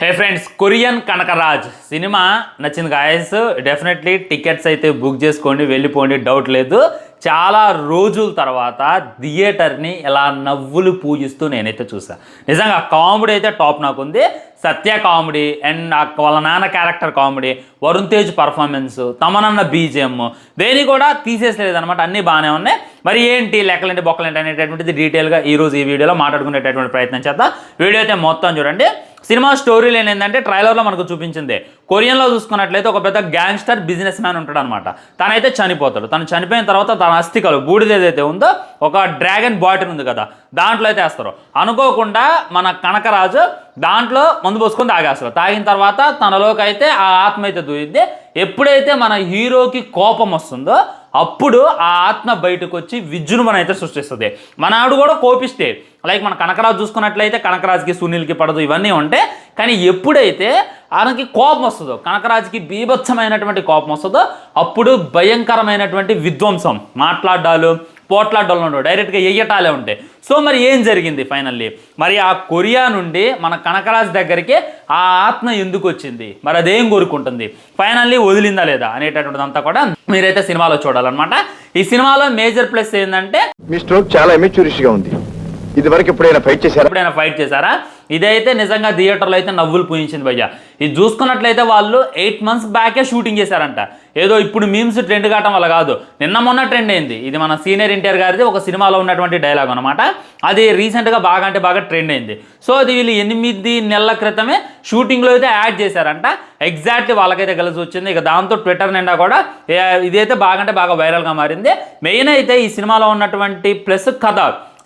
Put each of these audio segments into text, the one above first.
హే friends, Korean Kanakaraj సినిమా నచ్చింది guys. Definitely tickets అయితే బుక్ చేసుకోండి, వెళ్ళిపోండి, డౌట్ లేదు. చాలా రోజుల తర్వాత థియేటర్ని ఎలా నవ్వులు పూజిస్తూ నేనైతే చూసాను. నిజంగా కామెడీ అయితే టాప్ నాకు ఉంది. సత్య కామెడీ అండ్ వాళ్ళ నాన్న character comedy, Varun Tej performance, తమనన్న బీజిఎం దేని కూడా తీసేసలేదు అనమాట. అన్నీ బాగానే ఉన్నాయి. మరి ఏంటి లెక్కలేంటి బొక్కలేంటి అనేటటువంటిది డీటెయిల్గా ఈరోజు ఈ వీడియోలో మాట్లాడుకునేటటువంటి ప్రయత్నం చేద్దాం. వీడియో అయితే మొత్తం చూడండి. సినిమా స్టోరీ లైన్ ఏంటంటే ట్రైలర్లో మనకు చూపించింది. కొరియన్లో చూసుకున్నట్లయితే ఒక పెద్ద గ్యాంగ్స్టర్ బిజినెస్ మ్యాన్ ఉంటాడు అనమాట. తనైతే చనిపోతాడు. తను చనిపోయిన తర్వాత తన అస్థికలు బూడిద ఏదైతే ఉందో ఒక డ్రాగన్ బాటిల్ ఉంది కదా, దాంట్లో అయితే వేస్తారు. అనుకోకుండా మన కనకరాజు దాంట్లో మందు పోసుకొని తాగేస్తారు. తాగిన తర్వాత తనలోకి అయితే ఆ ఆత్మ అయితే దూరిద్ది. ఎప్పుడైతే మన హీరోకి కోపం వస్తుందో అప్పుడు ఆ ఆత్మ బయటకు వచ్చి విజృంభణ అయితే సృష్టిస్తుంది. మన ఆవిడ కూడా కోపిస్తే, లైక్ మన కనకరాజు చూసుకున్నట్లయితే కనకరాజుకి సునీల్కి పడదు, ఇవన్నీ ఉంటాయి. కానీ ఎప్పుడైతే ఆయనకి కోపం వస్తుందో, కనకరాజుకి బీభత్సమైనటువంటి కోపం వస్తుందో అప్పుడు భయంకరమైనటువంటి విధ్వంసం, మాట్లాడాలు పోట్లాడాలు ఉండవు, డైరెక్ట్గా ఎయ్యటాలే ఉంటాయి. సో మరి ఏం జరిగింది ఫైనల్లీ? మరి ఆ కొరియా నుండి మన కనకరాజు దగ్గరికి ఆ ఆత్మ ఎందుకు వచ్చింది, మరి అదేం కోరుకుంటుంది, ఫైనల్లీ వదిలిందా లేదా అనేటటువంటిదంతా కూడా మీరైతే సినిమాలో చూడాలన్నమాట. ఈ సినిమాలో మేజర్ ప్లస్ ఏంటంటే మీ స్ట్రోక్ చాలా ఎమెచ్యూరిటీగా ఉంది. ఇది వరకు ఎప్పుడైనా ఫైట్ చేశారా? ఇదైతే నిజంగా థియేటర్లో అయితే నవ్వులు పూయించింది భయ్య. ఇది చూసుకున్నట్లయితే వాళ్ళు 8 months బ్యాకే షూటింగ్ చేశారంట. ఏదో ఇప్పుడు మీమ్స్ ట్రెండ్ కావటం వల్ల కాదు, నిన్న మొన్న ట్రెండ్ అయింది. ఇది మన సీనియర్ ఎన్టీఆర్ గారిది ఒక సినిమాలో ఉన్నటువంటి డైలాగ్ అనమాట. అది రీసెంట్గా బాగా అంటే బాగా ట్రెండ్ అయింది. సో అది వీళ్ళు 8 నెలల క్రితమే షూటింగ్లో అయితే యాడ్ చేశారంట. ఎగ్జాక్ట్లీ వాళ్ళకైతే కలిసి వచ్చింది. ఇక దాంతో ట్విట్టర్ నిండా కూడా ఇదైతే బాగా అంటే బాగా వైరల్గా మారింది. మెయిన్ అయితే ఈ సినిమాలో ఉన్నటువంటి ప్లస్ కథ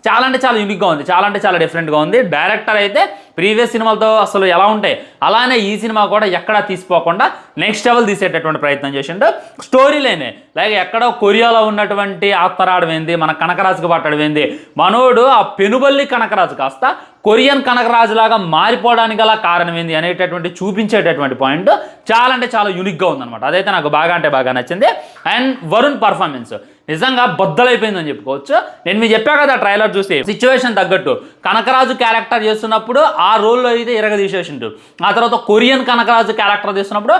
చాలా అంటే చాలా యూనిక్గా ఉంది, చాలా అంటే చాలా డిఫరెంట్గా ఉంది. డైరెక్టర్ అయితే ప్రీవియస్ సినిమాలతో అసలు ఎలా ఉంటాయి అలానే ఈ సినిమా కూడా ఎక్కడా తీసిపోకుండా నెక్స్ట్ లెవెల్ తీసేటటువంటి ప్రయత్నం చేసిండు. స్టోరీ లైనే లైక్ ఎక్కడో కొరియాలో ఉన్నటువంటి ఆత్మరాడడం ఏంది, మన కనకరాజుకు పట్టడం ఏంది, మనోడు ఆ పెనుబల్లి కనకరాజు కాస్త కొరియన్ కనకరాజు లాగా మారిపోవడానికి గల కారణం ఏంది అనేటటువంటి చూపించేటటువంటి పాయింట్ చాలా అంటే చాలా యూనిక్గా ఉందన్నమాట. అదైతే నాకు బాగా అంటే బాగా నచ్చింది. అండ్ వరుణ్ పర్ఫార్మెన్స్ నిజంగా బద్దలైపోయిందని చెప్పుకోవచ్చు. నేను మీకు చెప్పా కదా ట్రైలర్ చూసి సిచ్యువేషన్ తగ్గట్టు కనకరాజు క్యారెక్టర్ చేస్తున్నప్పుడు ఆ రోల్లో అయితే ఇరగదీసేసిండు. ఆ తర్వాత కొరియన్ కనకరాజు క్యారెక్టర్ చేస్తున్నప్పుడు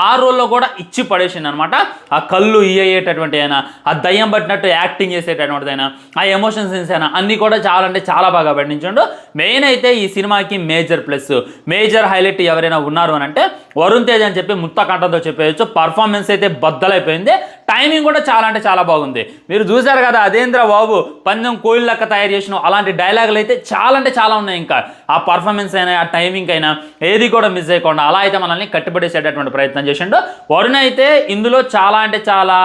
ఆ రోల్లో కూడా ఇచ్చి పడేసిండు అనమాట. ఆ కళ్ళు అయ్యేటటువంటి అయినా, ఆ దయ్యం పట్టినట్టు యాక్టింగ్ చేసేటటువంటిది అయినా, ఆ ఎమోషన్ సెన్స్ అయినా అన్నీ కూడా చాలా అంటే చాలా బాగా పండించండు. మెయిన్ అయితే ఈ సినిమాకి మేజర్ ప్లస్ మేజర్ హైలైట్ ఎవరైనా ఉన్నారు అని అంటే వరుణ్ తేజ్ అని చెప్పి ముక్త కంఠంతో చెప్పేయచ్చు. పర్ఫార్మెన్స్ అయితే బద్దలైపోయింది. టైమింగ్ కూడా చాలా అంటే చాలా బాగుంది. మీరు చూశారు కదా, అదేంద్ర బాబు పందెం కోయిల్ లెక్క తయారు చేసిన అలాంటి డైలాగులు అయితే చాలా అంటే చాలా ఉన్నాయి. ఇంకా ఆ పర్ఫార్మెన్స్ అయినా ఆ టైమింగ్ అయినా ఏది కూడా మిస్ అయ్యకుండా అలా అయితే మనల్ని కట్టిపడేసేటటువంటి ప్రయత్నం చేసిండు. వరుణ్ అయితే ఇందులో చాలా అంటే చాలా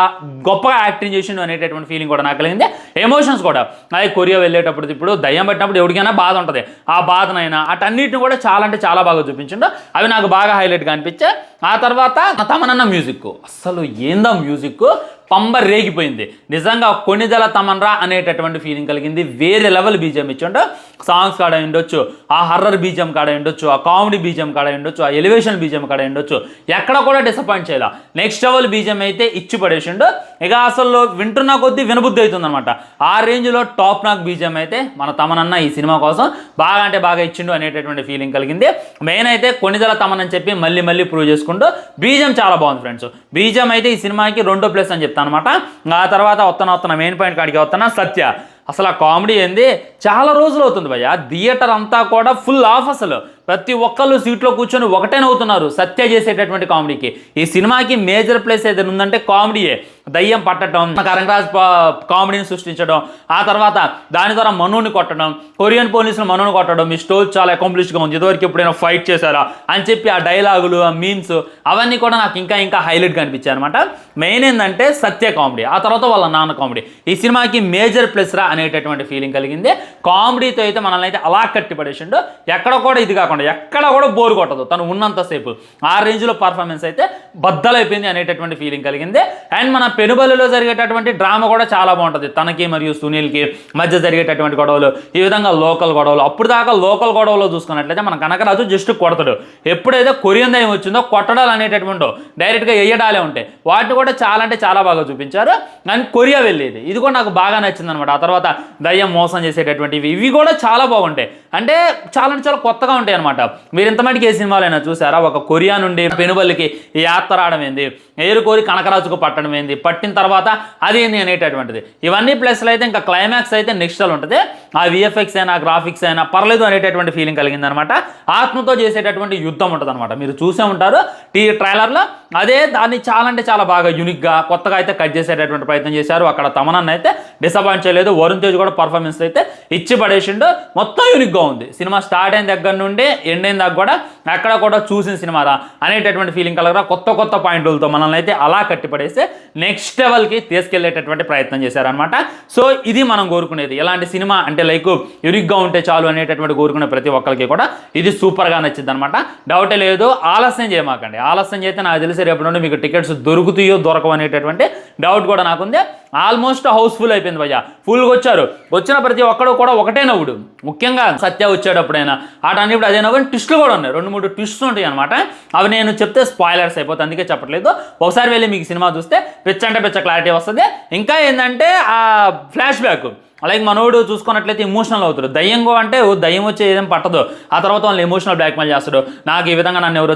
గొప్పగా యాక్టింగ్ చేసిండు అనేటటువంటి ఫీలింగ్ కూడా నాకు కలిగింది. ఎమోషన్స్ కూడా అది కొరియా వెళ్ళేటప్పుడు ఇప్పుడు దయ్యం పట్టినప్పుడు ఎవరికైనా బాధ ఉంటుంది, ఆ బాధనైనా అటన్నిటిని కూడా చాలా అంటే చాలా బాగా చూపించిండు. అవి నాకు బాగా హైలైట్గా అనిపించాయి. ఆ తర్వాత తమనన్న మ్యూజిక్, అసలు ఏందా మ్యూజిక్, పంబ రేగిపోయింది నిజంగా. కొనిదెల తమన్రా అనేటటువంటి ఫీలింగ్ కలిగింది. వేరే లెవెల్ బీజిఎం ఇచ్చిండు. సాంగ్స్ కాడ ఉండొచ్చు, ఆ హర్రర్ బీజిఎం కాడ ఉండొచ్చు, ఆ కామెడీ బీజిఎం కాడ ఉండొచ్చు, ఆ ఎలివేషన్ బీజిఎం కాడ ఉండొచ్చు. ఎక్కడ కూడా డిసప్పాయింట్ చేయాల. నెక్స్ట్ లెవెల్ బీజిఎం అయితే ఇచ్చి పడేసిండు. ఇక అసలు వింటున్న కొద్దీ వినబుద్ధి అవుతుంది అనమాట. ఆ రేంజ్లో టాప్ నాక్ బీజిఎం అయితే మన తమనన్న ఈ సినిమా కోసం బాగా అంటే బాగా ఇచ్చిండు అనేటటువంటి ఫీలింగ్ కలిగింది. మెయిన్ అయితే కొనిదెల తమన్ అని చెప్పి మళ్ళీ మళ్ళీ ప్రూవ్ చేసుకుంటూ బీజిఎం చాలా బాగుంది ఫ్రెండ్స్. బీజిఎం అయితే ఈ సినిమాకి 2 ప్లస్ అని చెప్తాను అనమాట. ఆ తర్వాత వస్తున్న మెయిన్ పాయింట్ కాడికి వస్తున్నా సత్య. అసలు ఆ కామెడీ ఏంది, చాలా రోజులు అవుతుంది భయ్య. థియేటర్ అంతా కూడా ఫుల్ ఆఫ్, అసలు ప్రతి ఒక్కళ్ళు సీట్లో కూర్చొని ఒకటే నవ్వుతున్నారు సత్య చేసేటటువంటి కామెడీకి. ఈ సినిమాకి మేజర్ ప్లేస్ ఏదైనా ఉందంటే కామెడీయే. దయ్యం పట్టడం, కనకరాజ్ కామెడీని సృష్టించడం, ఆ తర్వాత దాని ద్వారా మనోని కొట్టడం, కొరియన్ పోలీసులు మనోని కొట్టడం, ఈ స్టోరీ చాలా అకాంప్లిష్గా ఉంది. ఇదివరకు ఎప్పుడైనా ఫైట్ చేశారా అని చెప్పి ఆ డైలాగులు, ఆ మీమ్స్ అవన్నీ కూడా నాకు ఇంకా ఇంకా హైలైట్గా అనిపించాయి అనమాట. మెయిన్ ఏంటంటే సత్య కామెడీ, ఆ తర్వాత వాళ్ళ నాన్న కామెడీ ఈ సినిమాకి మేజర్ ప్లస్ రా అనేటటువంటి ఫీలింగ్ కలిగింది. కామెడీతో అయితే మనల్ని అయితే అలా కట్టిపడేసిండు. ఎక్కడ కూడా ఇది కాకుండా ఎక్కడ కూడా బోర్ కొట్టదు తను ఉన్నంతసేపు. ఆ రేంజ్లో పర్ఫార్మెన్స్ అయితే బద్దలైపోయింది అనేటటువంటి ఫీలింగ్ కలిగింది. అండ్ మన పెనుబలిలో జరిగేటటువంటి డ్రామా కూడా చాలా బాగుంటుంది. తనకి మరియు సునీల్కి మధ్య జరిగేటటువంటి గొడవలు, ఈ విధంగా లోకల్ గొడవలు. అప్పుడు దాకా లోకల్ గొడవలో చూసుకున్నట్లయితే మన కనకరాజు జస్ట్ కొడతాడు. ఎప్పుడైతే కొరియన్ దయ్యం వచ్చిందో కొట్టడాలు అనేటటువంటి డైరెక్ట్గా ఎయ్యడాలే ఉంటాయి. వాటిని కూడా చాలా అంటే చాలా బాగా చూపించారు. అండ్ కొరియా వెళ్ళేది ఇది కూడా నాకు బాగా నచ్చింది అనమాట. ఆ తర్వాత తర్వాత దయ్యం మోసం చేసేటటువంటివి ఇవి కూడా చాలా బాగుంటాయి. అంటే చాలా కొత్తగా ఉంటాయి అనమాట. మీరు ఇంతమటికి ఏ సినిమాలైనా చూసారా? ఒక కొరియా నుండి పెనుబల్లికి యాత్ర రావడం ఏంది, ఏరుకోరి కనకరాజుకు పట్టడం ఏంది, పట్టిన తర్వాత అదేంది అనేటటువంటిది, ఇవన్నీ ప్లస్లు అయితే ఇంకా క్లైమాక్స్ అయితే నెక్స్ట్ ఉంటుంది. ఆ విఎఫ్ఎక్స్ అయినా గ్రాఫిక్స్ అయినా పర్లేదు అనేటటువంటి ఫీలింగ్ కలిగింది అనమాట. ఆత్మతో చేసేటటువంటి యుద్ధం ఉంటుంది అనమాట. మీరు చూసే ఉంటారు ట్రైలర్లో. అదే దాన్ని చాలా అంటే చాలా బాగా యూనిక్గా కొత్తగా అయితే కట్ చేసేటటువంటి ప్రయత్నం చేశారు. అక్కడ తమనన్న అయితే డిసప్పాయింట్ చేయలేదు. వరుణ్ తేజ్ కూడా పర్ఫార్మెన్స్ అయితే ఇచ్చి పడేసిండు. మొత్తం యూనిక్గా ఉంది. సినిమా స్టార్ట్ అయిన దగ్గర నుండి ఎండ్ అయిన దాకా కూడా అక్కడ కూడా చూసిన సినిమారా అనేటటువంటి ఫీలింగ్ కలగరా కొత్త పాయింట్లతో మనల్ని అయితే అలా కట్టిపడేస్తే నెక్స్ట్ లెవెల్కి తీసుకెళ్లేటటువంటి ప్రయత్నం చేశారనమాట. సో ఇది మనం కోరుకునేది. ఎలాంటి సినిమా అంటే లైక్ యూనిక్గా ఉంటే చాలు అనేటటువంటి కోరుకునే ప్రతి ఒక్కరికి కూడా ఇది సూపర్గా నచ్చింది అనమాట. డౌటే లేదు. ఆలస్యం చేయమాకండి. ఆలస్యం చేస్తే నాకు తెలిసి రేపు నుండి మీకు టికెట్స్ దొరుకుతాయో దొరకవు అనేటటువంటి డౌట్ కూడా నాకుంది. ఆల్మోస్ట్ హౌస్ఫుల్ అయిపోయింది భయ్య. ఫుల్గా వచ్చారు. వచ్చిన ప్రతి ఒక్కడు కూడా ఒకటే నవ్వుడు. ముఖ్యంగా సత్య వచ్చేటప్పుడైనా ఆటన్నిప్పుడు అదే నవ్వు. ట్విస్టులు కూడా ఉన్నాయి. 2-3 ట్విస్ట్స్ ఉంటాయి అనమాట. అవి నేను చెప్తే స్పాయిలర్స్ అయిపోతుంది, అందుకే చెప్పట్లేదు. ఒకసారి వెళ్ళి మీకు సినిమా చూస్తే పిచ్చ క్లారిటీ వస్తుంది. ఇంకా ఏంటంటే ఆ ఫ్లాష్ బ్యాక్ లైక్ మనోడు చూసుకున్నట్లయితే ఎమోషనల్ అవుతాడు. దయ్యంగో అంటే దయ్యం వచ్చి ఏదేం పట్టదు. ఆ తర్వాత వాళ్ళు ఎమోషనల్ బ్లాక్మెయిల్ చేస్తాడు. నాకు ఈ విధంగా నన్ను ఎవరు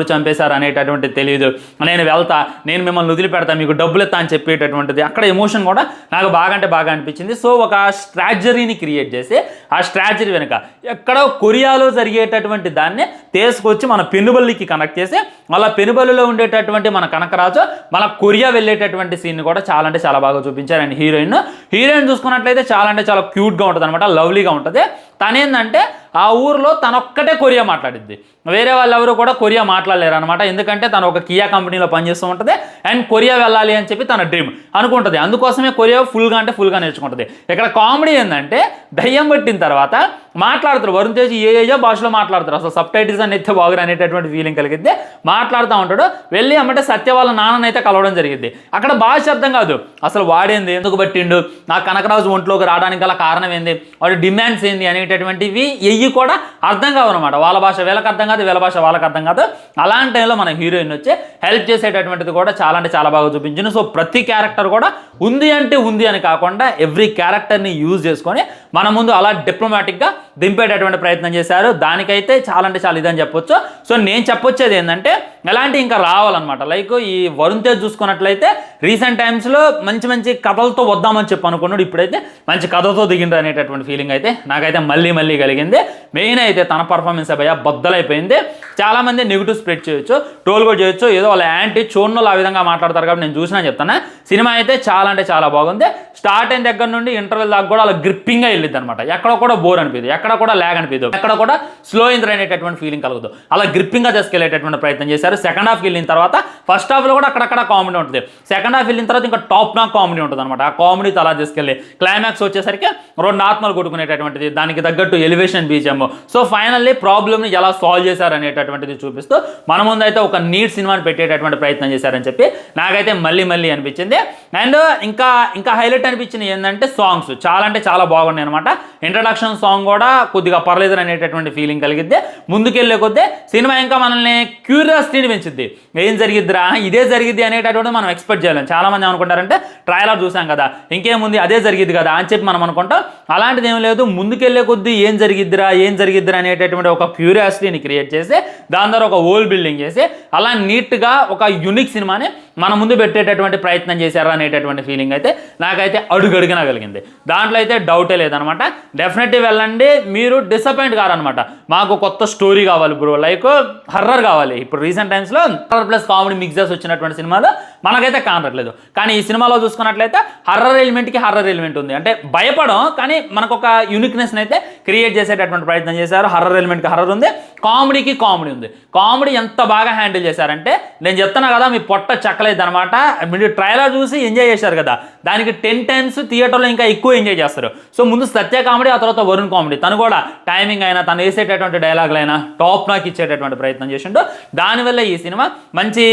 చంపేశారు అనేటటువంటిది తెలియదు, నేను వెళ్తా, నేను మిమ్మల్ని వదిలిపెడతా, మీకు డబ్బులు ఇస్తా అని చెప్పేటటువంటిది అక్కడ ఎమోషన్ కూడా నాకు బాగా అనిపించింది. సో ఒక స్ట్రాటజరీని క్రియేట్ చేసి ఆ స్ట్రాటజరీ వెనుక ఎక్కడో కొరియాలో జరిగేటటువంటి దాన్ని తీసుకొచ్చి మన పెనుబల్లికి కనెక్ట్ చేసి మళ్ళీ పెనుబల్లిలో ఉండేటటువంటి మన కనకరాజు మన కొరియా వెళ్ళేటటువంటి సీన్ కూడా చాలా అంటే చాలా బాగా చూపించారు. అండ్ హీరోయిన్ చూసుకున్నట్లయితే చాలా అంటే చాలా క్యూట్గా ఉంటుంది అనమాట. లవ్లీగా ఉంటుంది. తనేందంటే ఆ ఊర్లో తనొక్కటే కొరియా మాట్లాడిద్ది. వేరే వాళ్ళు ఎవరు కూడా కొరియా మాట్లాడలేరు అనమాట. ఎందుకంటే తను ఒక కియా కంపెనీలో పనిచేస్తూ ఉంటుంది. అండ్ కొరియా వెళ్ళాలి అని చెప్పి తన డ్రీమ్ అనుకుంటుంది. అందుకోసమే కొరియా ఫుల్గా నేర్చుకుంటుంది. ఇక్కడ కామెడీ ఏంటంటే దయ్యం పట్టిన తర్వాత మాట్లాడతారు. వరుణ్ తేజ్ ఏ భాషలో మాట్లాడతారు. అసలు సబ్ టైటిల్స్ అని ఎత్తే బాగురు అనేటటువంటి ఫీలింగ్ కలిగిద్ది. మాట్లాడుతూ ఉంటాడు. వెళ్ళి అమ్మంటే సత్య వాళ్ళ నాన్ననైతే కలవడం జరిగింది. అక్కడ భాష అర్థం కాదు. అసలు వాడేంది, ఎందుకు పట్టిండు, నా కనకరాజు ఒంట్లోకి రావడానికి గల కారణం ఏంది, వాడి డిమాండ్స్ ఏంది అనేటటువంటివి ఎయ్యి కూడా అర్థం కావు అనమాట. వాళ్ళ భాష వీళ్ళకి అర్థం కాదు, వీళ్ళ భాష వాళ్ళకి అర్థం కాదు. అలాంటి టైంలో మన హీరోయిన్ వచ్చి హెల్ప్ చేసేటటువంటిది కూడా చాలా అంటే చాలా బాగా చూపించింది. సో ప్రతి క్యారెక్టర్ కూడా ఉంది అంటే ఉంది అని కాకుండా ఎవ్రీ క్యారెక్టర్ని యూజ్ చేసుకొని మన ముందు అలా డిప్లొమాటిక్గా దింపేటటువంటి ప్రయత్నం చేశారు. దానికైతే చాలా అంటే చాలా ఇదని చెప్పొచ్చు. సో నేను చెప్పొచ్చేది ఏంటంటే ఎలాంటి ఇంకా రావాలన్నమాట. లైక్ ఈ వరుణ్ తేజ్ చూసుకున్నట్లయితే రీసెంట్ టైమ్స్లో మంచి కథలతో వద్దామని చెప్పి అనుకున్నాడు. ఇప్పుడైతే మంచి కథతో దిగిండు అనేటటువంటి ఫీలింగ్ అయితే నాకైతే మళ్ళీ కలిగింది. మెయిన్ అయితే తన పర్ఫార్మెన్స్ భయ్య బద్దలైపోయింది. చాలామంది నెగిటివ్ స్ప్రెడ్ చేయొచ్చు, ట్రోల్ కూడా చేయొచ్చు. ఏదో వాళ్ళ యాంటీ చోన్నలు ఆ విధంగా మాట్లాడతారు కాబట్టి నేను చూసినా చెప్తాను. సినిమా అయితే చాలా అంటే చాలా బాగుంది. స్టార్ట్ అయిన దగ్గర నుండి ఇంటర్వెల్ దాకా కూడా అలా గ్రిప్పింగ్గా వెళ్ళిద్ది అనమాట. ఎక్కడ కూడా బోర్ అనిపిదు, ఎక్కడ కూడా ల్యాగ్ అనిపిదు, ఎక్కడ కూడా స్లో ఇంద్ర అనేటటువంటి ఫీలింగ్ కలగదు. అలా గ్రిప్పింగ్గా తీసుకెళ్లేటటువంటి ప్రయత్నం చేశారు. సెకండ్ హాఫ్ వెళ్ళిన తర్వాత ఫస్ట్ హాఫ్లో కూడా అక్కడక్కడ కామెడీ ఉంటుంది. సెకండ్ హాఫ్ వెళ్ళిన తర్వాత ఇంకా టాప్ నాక్ కామెడీ ఉంటుంది అనమాట. ఆ కామెడీతో అలా తీసుకెళ్ళి క్లైమాక్స్ వచ్చేసరికి 2 ఆత్మలు కొట్టుకునేటటువంటిది, దానికి తగ్గట్టు ఎలివేషన్ బీజము. సో ఫైనల్లీ ప్రాబ్లమ్ని ఎలా సాల్వ్ చేశారు అనేటటువంటిది చూపిస్తూ మన ముందు అయితే ఒక నీట్ సినిమాని పెట్టేటటువంటి ప్రయత్నం చేశారని చెప్పి నాకైతే మళ్ళీ అనిపించింది. అండ్ ఇంకా హైలైట్ అనిపించింది ఏంటంటే సాంగ్స్ చాలా అంటే చాలా బాగున్నాయి అనమాట. ఇంట్రడక్షన్ సాంగ్ కూడా కొద్దిగా పర్లేదు అనేటటువంటి ఫీలింగ్ కలిగిద్ది. ముందుకెళ్ళే కొద్దీ సినిమా ఇంకా మనల్ని క్యూరియాసిటీని పెంచుద్ది. ఏం జరిగిద్దిరా, ఇదే జరిగిద్ది అనేటటువంటి మనం ఎక్స్పెక్ట్ చేయలేం. చాలామంది అనుకుంటారంటే ట్రైలర్ చూసాం కదా, ఇంకేముంది అదే జరిగిద్ది కదా అని చెప్పి మనం అనుకుంటాం. అలాంటిది ఏం లేదు. ముందుకెళ్ళే కొద్దీ ఏం జరిగిద్దిరా అనేటటువంటి ఒక క్యూరియాసిటీని క్రియేట్ చేసి దాని ద్వారా ఒక వరల్డ్ బిల్డింగ్ చేసి అలా నీట్గా ఒక యూనిక్ సినిమాని మన ముందు పెట్టేటటువంటి ప్రయత్నం చేశారు అనేటటువంటి ఫీలింగ్ అయితే నాకైతే అడుగడుగునా కలిగింది. దాంట్లో అయితే డౌటే లేదనమాట. డెఫినెట్లీ వెళ్ళండి, మీరు డిసప్పాయింట్ కారనమాట. మాకు కొత్త స్టోరీ కావాలి బ్రో, లైక్ హర్రర్ కావాలి. ఇప్పుడు రీసెంట్ టైమ్స్లో హర్రర్ ప్లస్ కామెడీ మిక్సెస్ వచ్చినటువంటి సినిమాలు మనకైతే కానట్లేదు. కానీ ఈ సినిమాలో చూసుకున్నట్లయితే హర్రర్ ఎలిమెంట్కి హర్రర్ ఎలిమెంట్ ఉంది. అంటే భయపడం, కానీ మనకు ఒక యూనిక్నెస్ని అయితే క్రియేట్ చేసేటటువంటి ప్రయత్నం చేశారు. హర్రర్ ఎలిమెంట్కి హర్రర్ ఉంది, కామెడీకి కామెడీ ఉంది. కామెడీ ఎంత బాగా హ్యాండిల్ చేశారంటే నేను చెప్తున్నా కదా, మీ పొట్ట చెక్కలేదు అనమాట. మీరు ట్రైలర్ చూసి ఎంజాయ్ చేశారు కదా, దానికి 10 టైమ్స్ థియేటర్లో ఇంకా ఎక్కువ ఎంజాయ్ చేస్తారు. సో ముందు సత్య కామెడీ, ఆ తర్వాత వరుణ్ కామెడీ. తను కూడా టైమింగ్ అయినా తను వేసేటటువంటి డైలాగులైనా టాప్ నాక్ ఇచ్చేటటువంటి ప్రయత్నం చేసిండు. దానివల్ల ఈ సినిమా మంచి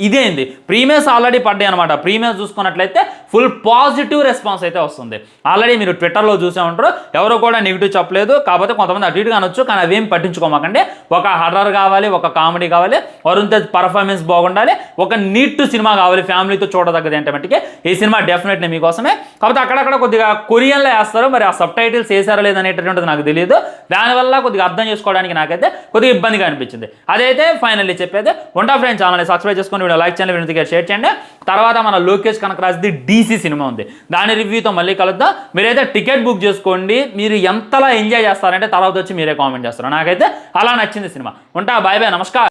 ఇదేంది ప్రీమియర్ ఆల్రెడీ పడ్డాయి అనమాట. ప్రీమియమ్స్ చూసుకున్నట్లయితే ఫుల్ పాజిటివ్ రెస్పాన్స్ అయితే వస్తుంది. ఆల్రెడీ మీరు ట్విట్టర్లో చూసే ఉంటారు, ఎవరు కూడా నెగిటివ్ చెప్పలేదు. కాకపోతే కొంతమంది అటు ఇటుగా అనొచ్చు, కానీ అవేం పట్టించుకోమాకండి. ఒక హర్రర్ కావాలి, ఒక కామెడీ కావాలి, వరుణ్ తేజ్ పర్ఫార్మెన్స్ బాగుండాలి, ఒక నీట్ సినిమా కావాలి, ఫ్యామిలీతో చూడదగ్గది అంటే మట్టికి ఈ సినిమా డెఫినెట్లీ మీకోసమే. కాకపోతే అక్కడక్కడ కొద్దిగా కొరియన్లో వేస్తారు, మరి ఆ సబ్ టైటిల్స్ వేసారో లేదనేటటువంటిది నాకు తెలియదు. దానివల్ల కొద్దిగా అర్థం చేసుకోవడానికి నాకైతే కొద్దిగా ఇబ్బందిగా అనిపించింది. అదైతే ఫైనల్లీ చెప్పేది. ఉంటా ఫ్రెండ్స్, ఛానల్ని సబ్స్క్రైబ్ చేసుకొని వీడియో లైక్ చేయండి, వీడియో షేర్ చేయండి. తర్వాత మన లోకేష్ కనకరాజ్ది DC సినిమా ఉంది, దాని రివ్యూతో మళ్ళీ కలుద్దాం. మీరైతే టికెట్ బుక్ చేసుకోండి. మీరు ఎంతలా ఎంజాయ్ చేస్తారంటే తర్వాత వచ్చి మీరే కామెంట్ చేస్తారు. నాకైతే అలా నచ్చింది సినిమా. ఉంటా, బాయ్ బాయ్, నమస్కారం.